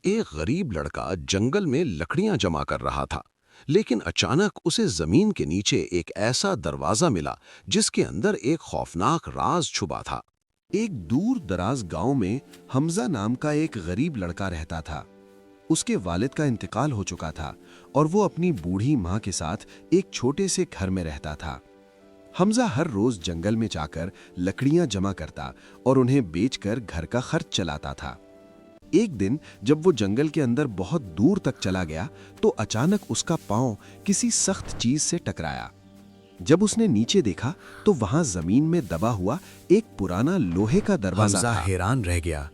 ایک غریب لڑکا جنگل میں لکڑیاں جمع کر رہا تھا، لیکن اچانک اسے زمین کے نیچے ایک ایسا دروازہ ملا جس کے اندر ایک خوفناک راز چھپا تھا۔ ایک دور دراز گاؤں میں حمزہ نام کا ایک غریب لڑکا رہتا تھا۔ اس کے والد کا انتقال ہو چکا تھا اور وہ اپنی بوڑھی ماں کے ساتھ ایک چھوٹے سے گھر میں رہتا تھا۔ حمزہ ہر روز جنگل میں جا کر لکڑیاں جمع کرتا اور انہیں بیچ کر گھر کا خرچ چلاتا تھا۔ ایک دن جب وہ جنگل کے اندر بہت دور تک چلا گیا تو اچانک اس کا پاؤں کسی سخت چیز سے ٹکرایا۔ جب اس نے نیچے دیکھا تو وہاں زمین میں دبا ہوا ایک پرانا لوہے کا دروازہ حمزہ تھا۔ حیران رہ گیا۔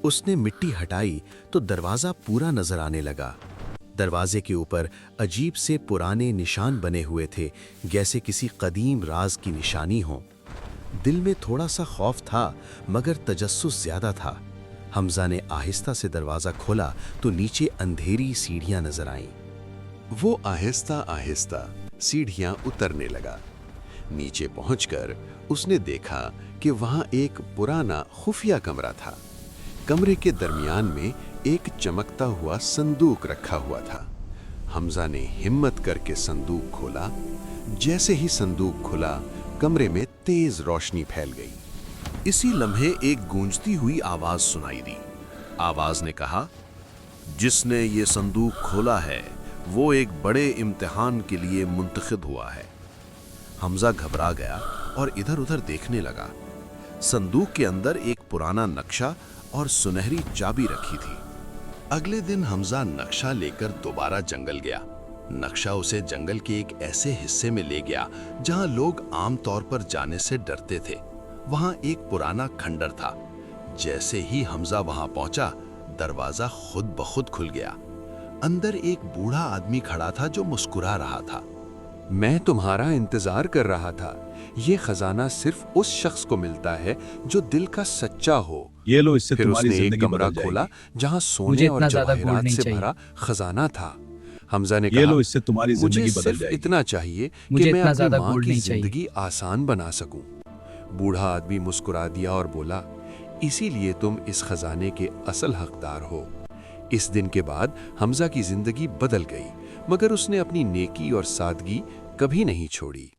اس نے مٹی ہٹائی تو دروازہ پورا نظر آنے لگا۔ دروازے کے اوپر عجیب سے پرانے نشان بنے ہوئے تھے، جیسے کسی قدیم راز کی نشانی ہو۔ دل میں تھوڑا سا خوف تھا مگر تجسس زیادہ تھا۔ حمزہ نے آہستہ سے دروازہ کھولا تو نیچے اندھیری سیڑھیاں نظر آئیں۔ وہ آہستہ آہستہ سیڑھیاں اترنے لگا۔ نیچے پہنچ کر اس نے دیکھا کہ وہاں ایک پرانا خفیہ کمرہ تھا۔ کمرے کے درمیان میں ایک چمکتا ہوا صندوق رکھا ہوا تھا۔ حمزہ نے ہمت کر کے صندوق کھولا۔ جیسے ہی صندوق کھلا، کمرے میں تیز روشنی پھیل گئی۔ اسی لمحے ایک گونجتی ہوئی آواز سنائی دی۔ آواز نے کہا، جس نے یہ صندوق کھولا ہے وہ ایک بڑے امتحان کے لیے منتخب ہوا ہے۔ حمزہ گھبرا گیا اور ادھر ادھر دیکھنے لگا۔ صندوق کے اندر ایک پرانا نقشہ اور سنہری چابی رکھی تھی۔ اگلے دن حمزہ نقشہ لے کر دوبارہ جنگل گیا۔ نقشہ اسے جنگل کے ایک ایسے حصے میں لے گیا جہاں لوگ عام طور پر جانے سے ڈرتے تھے۔ وہاں ایک پرانا کھنڈر تھا۔ جیسے ہی حمزہ وہاں پہنچا، دروازہ خود بخود کھل گیا۔ اندر ایک بوڑھا آدمی کھڑا تھا جو مسکرا رہا تھا۔ میں تمہارا انتظار کر رہا تھا۔ یہ خزانہ صرف اس شخص کو ملتا ہے جو دل کا سچا ہو۔ یہ لو، اس سے پھر اس تمہاری نے ایک زندگی کمرہ بدل جائے کھولا گی۔ جہاں سونے مجھے اور اتنا زیادہ گولڈ جواہرات نہیں سے چاہیے۔ بھرا خزانہ تھا۔ حمزہ نے یہ لو، کہا، اس سے تمہاری مجھے زندگی بدل صرف جائے گی۔ اتنا چاہیے مجھے کہ میں اتنا اپنی زیادہ ماں گولڈ کی نہیں چاہیے۔ زندگی آسان بنا سکوں۔ بوڑھا آدمی مسکرا دیا اور بولا، اسی لیے تم اس خزانے کے اصل حقدار ہو۔ اس دن کے بعد حمزہ کی زندگی بدل گئی، مگر اس نے اپنی نیکی اور سادگی کبھی نہیں چھوڑی۔